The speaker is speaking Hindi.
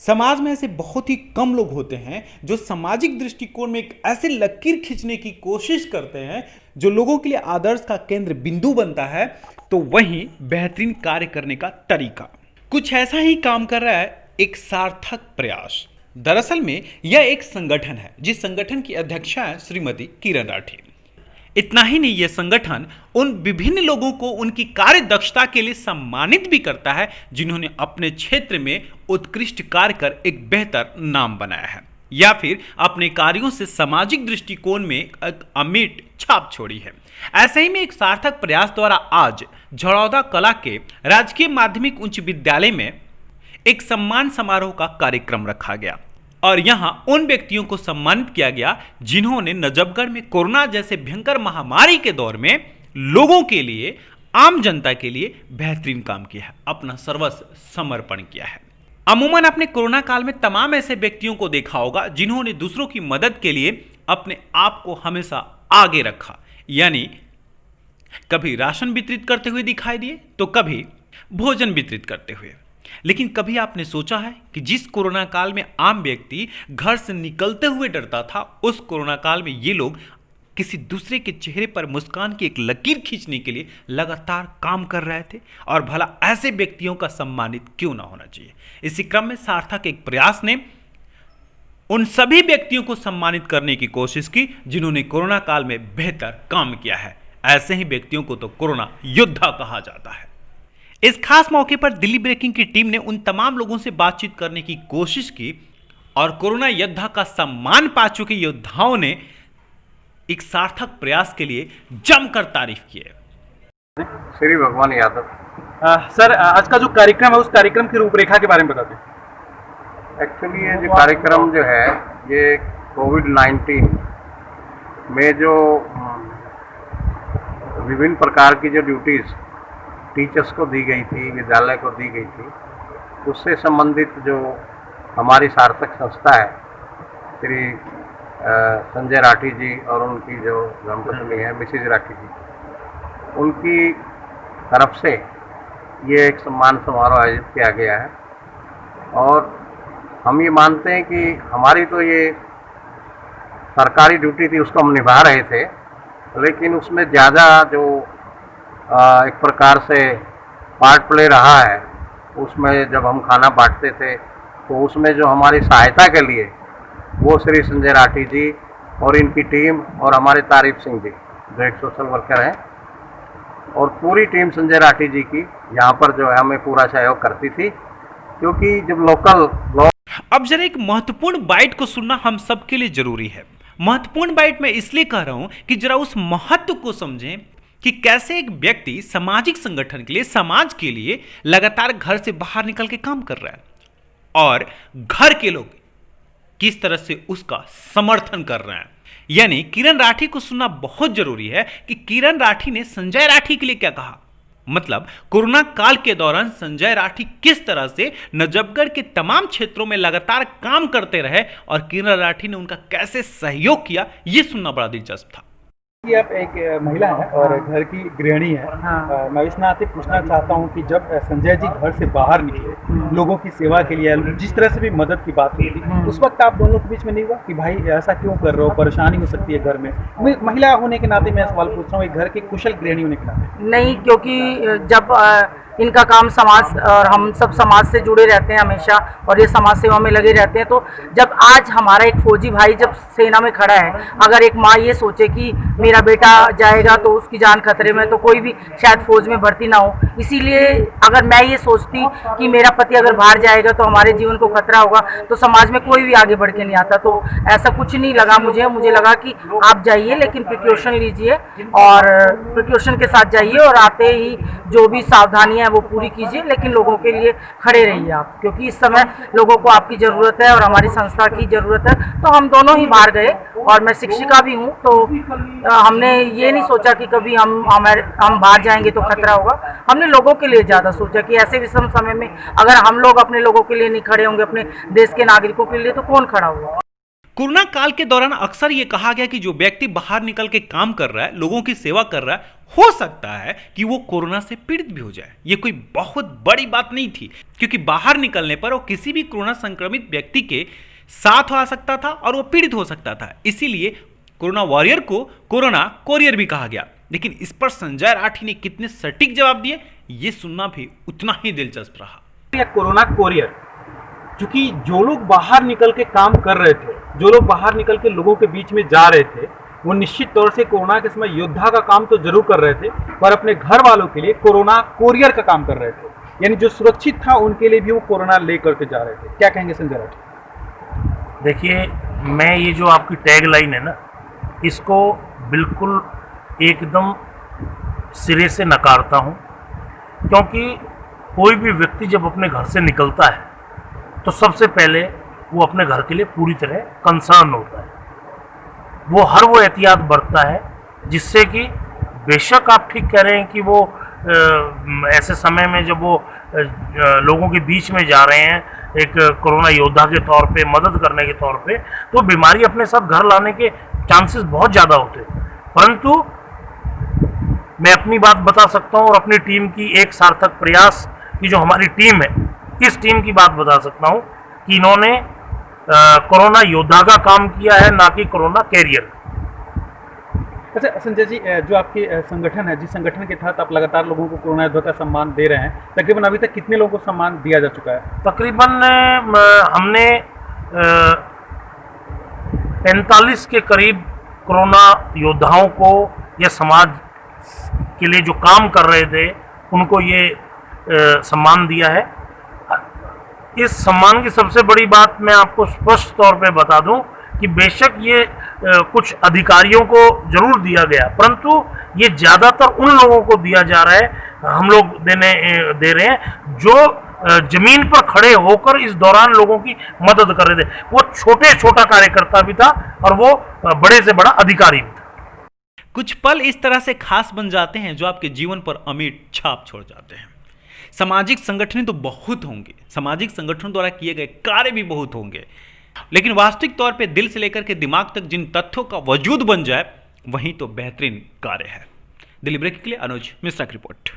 समाज में ऐसे बहुत ही कम लोग होते हैं जो सामाजिक दृष्टिकोण में एक ऐसे लकीर खींचने की कोशिश करते हैं जो लोगों के लिए आदर्श का केंद्र बिंदु बनता है, तो वहीं बेहतरीन कार्य करने का तरीका कुछ ऐसा ही काम कर रहा है एक सार्थक प्रयास। दरअसल में यह एक संगठन है जिस संगठन की अध्यक्षा है श्रीमती किरण राठी। इतना ही नहीं, यह संगठन उन विभिन्न लोगों को उनकी कार्य दक्षता के लिए सम्मानित भी करता है जिन्होंने अपने क्षेत्र में उत्कृष्ट कार्य कर एक बेहतर नाम बनाया है या फिर अपने कार्यों से सामाजिक दृष्टिकोण में एक अमिट छाप छोड़ी है। ऐसे ही में एक सार्थक प्रयास द्वारा आज झड़ौदा कला के राजकीय माध्यमिक उच्च विद्यालय में एक सम्मान समारोह का कार्यक्रम रखा गया और यहां उन व्यक्तियों को सम्मानित किया गया जिन्होंने नजफगढ़ में कोरोना जैसे भयंकर महामारी के दौर में लोगों के लिए, आम जनता के लिए बेहतरीन काम किया है, अपना सर्वस्व समर्पण किया है। अमूमन आपने कोरोना काल में तमाम ऐसे व्यक्तियों को देखा होगा जिन्होंने दूसरों की मदद के लिए अपने आप को हमेशा आगे रखा, यानी कभी राशन वितरित करते हुए दिखाई दिए तो कभी भोजन वितरित करते हुए। लेकिन कभी आपने सोचा है कि जिस कोरोना काल में आम व्यक्ति घर से निकलते हुए डरता था, उस कोरोना काल में ये लोग किसी दूसरे के चेहरे पर मुस्कान की एक लकीर खींचने के लिए लगातार काम कर रहे थे, और भला ऐसे व्यक्तियों का सम्मानित क्यों ना होना चाहिए। इसी क्रम में सार्थक एक प्रयास ने उन सभी व्यक्तियों को सम्मानित करने की कोशिश की जिन्होंने कोरोना काल में बेहतर काम किया है। ऐसे ही व्यक्तियों को तो कोरोना योद्धा कहा जाता है। इस खास मौके पर दिल्ली ब्रेकिंग की टीम ने उन तमाम लोगों से बातचीत करने की कोशिश की और कोरोना योद्धा का सम्मान पा चुके योद्धाओं ने एक सार्थक प्रयास के लिए जमकर तारीफ की है। श्री भगवान यादव। सर, आज का जो कार्यक्रम है उस कार्यक्रम की रूपरेखा के बारे में बता दें। एक्चुअली ये जो कार्यक्रम जो है ये कोविड-19 में जो विभिन्न प्रकार की जो ड्यूटीज़ टीचर्स को दी गई थी, विद्यालय को दी गई थी, उससे संबंधित जो हमारी सार्थक संस्था है श्री संजय राठी जी और उनकी जो धर्मपत्नी है मिसेज राठी जी, उनकी तरफ से ये एक सम्मान समारोह आयोजित किया गया है। और हम ये मानते हैं कि हमारी तो ये सरकारी ड्यूटी थी, उसको हम निभा रहे थे, लेकिन उसमें ज़्यादा जो एक प्रकार से पार्ट प्ले रहा है, उसमें जब हम खाना बांटते थे तो उसमें जो हमारी सहायता के लिए वो श्री संजय राठी जी और इनकी टीम और हमारे तारीफ सिंह जी जो एक सोशल वर्कर हैं और पूरी टीम संजय राठी जी की यहाँ पर जो है हमें पूरा सहयोग करती थी, क्योंकि जब लोकल लोग। अब जरा एक महत्वपूर्ण बाइट को सुनना हम सबके लिए जरूरी है। महत्वपूर्ण बाइट मैं इसलिए कह रहा हूं कि जरा उस महत्व को समझें कि कैसे एक व्यक्ति सामाजिक संगठन के लिए, समाज के लिए लगातार घर से बाहर निकल के काम कर रहा है और घर के लोग किस तरह से उसका समर्थन कर रहे हैं। यानी किरण राठी को सुनना बहुत जरूरी है कि किरण राठी ने संजय राठी के लिए क्या कहा। मतलब कोरोना काल के दौरान संजय राठी किस तरह से नजफगढ़ के तमाम क्षेत्रों में लगातार काम करते रहे और किरण राठी ने उनका कैसे सहयोग किया, यह सुनना बड़ा दिलचस्प था। कि आप एक महिला हैं और घर की गृहिणी हैं। हाँ। मैं इस नाते पूछना चाहता हूं कि जब संजय जी घर से बाहर निकले लोगों की सेवा के लिए, जिस तरह से भी मदद की बात हुई थी, उस वक्त आप दोनों के बीच में नहीं हुआ कि भाई ऐसा क्यों कर रहे हो, परेशानी हो सकती है घर में? महिला होने के नाते मैं सवाल पूछ रहा हूँ, एक घर की कुशल गृहिणी होने के नाते। नहीं, क्योंकि जब इनका काम समाज और हम सब समाज से जुड़े रहते हैं हमेशा और ये समाज सेवा में लगे रहते हैं, तो जब आज हमारा एक फौजी भाई जब सेना में खड़ा है, अगर एक माँ ये सोचे कि मेरा बेटा जाएगा तो उसकी जान खतरे में, तो कोई भी शायद फौज में भर्ती ना हो। इसीलिए अगर मैं ये सोचती कि मेरा पति अगर बाहर जाएगा तो हमारे जीवन को खतरा होगा, तो समाज में कोई भी आगे बढ़ के नहीं आता। तो ऐसा कुछ नहीं लगा मुझे लगा कि आप जाइए, लेकिन प्रिकॉशन लीजिए और प्रिकॉशन के साथ जाइए और आते ही जो भी सावधानियां है वो पूरी कीजिए, लेकिन लोगों के लिए खड़े रहिए आप, क्योंकि इस समय लोगों को आपकी ज़रूरत है और हमारी संस्था की ज़रूरत है। तो हम दोनों ही बाहर गए और मैं शिक्षिका भी हूँ, तो हमने ये नहीं सोचा कि कभी हम बाहर जाएंगे तो खतरा होगा। हमने लोगों के लिए ज़्यादा सोचा कि ऐसे विषम समय में अगर हम लोग अपने लोगों के लिए नहीं खड़े होंगे, अपने देश के नागरिकों के लिए, तो कौन खड़ा होगा। कोरोना काल के दौरान अक्सर यह कहा गया कि जो व्यक्ति बाहर निकल के काम कर रहा है, लोगों की सेवा कर रहा है, हो सकता है कि वो कोरोना से पीड़ित भी हो जाए। ये कोई बहुत बड़ी बात नहीं थी, क्योंकि बाहर निकलने पर वो किसी भी कोरोना संक्रमित व्यक्ति के साथ आ सकता था और वो पीड़ित हो सकता था। इसीलिए कोरोना वॉरियर को कोरोना कोरियर भी कहा गया। लेकिन इस पर संजय राठी ने कितने सटीक जवाब दिए, ये सुनना भी उतना ही दिलचस्प रहा। या कोरोना कोरियर, क्योंकि जो लोग बाहर निकल के काम कर रहे थे, जो लोग बाहर निकल के लोगों के बीच में जा रहे थे, वो निश्चित तौर से कोरोना के समय योद्धा का काम तो जरूर कर रहे थे, पर अपने घर वालों के लिए कोरोना कोरियर का काम कर रहे थे। यानी जो सुरक्षित था उनके लिए भी वो कोरोना ले करके जा रहे थे। क्या कहेंगे संजय राठी? देखिए, मैं ये जो आपकी टैग लाइन है ना, इसको बिल्कुल एकदम सिरे से नकारता हूँ, क्योंकि कोई भी व्यक्ति जब अपने घर से निकलता है तो सबसे पहले वो अपने घर के लिए पूरी तरह कंसर्न होता है। वो हर वो एहतियात बरतता है जिससे कि बेशक आप ठीक कह रहे हैं कि वो ऐसे समय में जब वो लोगों के बीच में जा रहे हैं एक कोरोना योद्धा के तौर पे, मदद करने के तौर पे, तो बीमारी अपने साथ घर लाने के चांसेस बहुत ज़्यादा होते हैं। परंतु मैं अपनी बात बता सकता हूँ और अपनी टीम की एक सार्थक प्रयास की जो हमारी टीम है, इस टीम की बात बता सकता हूँ कि इन्होंने कोरोना योद्धा का काम किया है, ना कि कोरोना कैरियर। अच्छा संजय जी, जो आपकी संगठन है, जिस संगठन के तहत आप लगातार लोगों को कोरोना योद्धा का सम्मान दे रहे हैं, तकरीबन अभी तक कितने लोगों को सम्मान दिया जा चुका है? तकरीबन हमने 45 के करीब कोरोना योद्धाओं को या समाज के लिए जो काम कर रहे थे उनको ये सम्मान दिया है। इस सम्मान की सबसे बड़ी बात मैं आपको स्पष्ट तौर पे बता दूं कि बेशक ये कुछ अधिकारियों को जरूर दिया गया, परंतु ये ज़्यादातर उन लोगों को दिया जा रहा है, हम लोग दे रहे हैं जो जमीन पर खड़े होकर इस दौरान लोगों की मदद कर रहे थे। वो छोटा कार्यकर्ता भी था और वो बड़े से बड़ा अधिकारी भी था। कुछ पल इस तरह से खास बन जाते हैं जो आपके जीवन पर अमिट छाप छोड़ जाते हैं। सामाजिक संगठन तो बहुत होंगे, सामाजिक संगठनों द्वारा किए गए कार्य भी बहुत होंगे, लेकिन वास्तविक तौर पे दिल से लेकर के दिमाग तक जिन तथ्यों का वजूद बन जाए, वही तो बेहतरीन कार्य है। दिल्ली ब्रेक के लिए अनुज मिश्रा की रिपोर्ट।